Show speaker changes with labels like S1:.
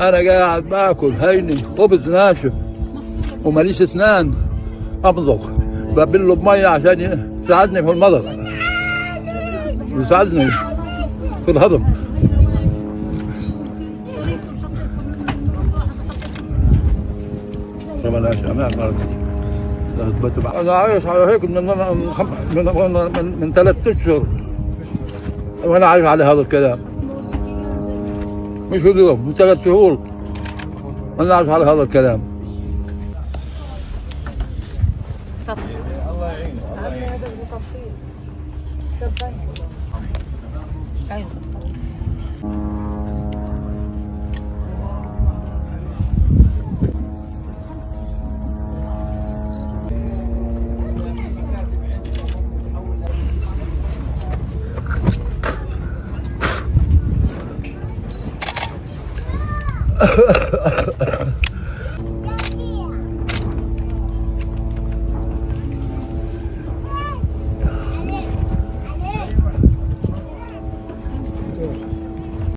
S1: انا قاعد باكل هيني خبز ناشف وماليش اسنان، امضغ ببله بميه عشان يساعدني في المضغ، يساعدني في الهضم. ملهاش امان برضه. انا عايش على هيك من 3 اشهر وانا عايش على هذا الكلام، مش اليوم، من 3 شهور وانا عايش على هذا الكلام.
S2: الله يعينه الله يعينه.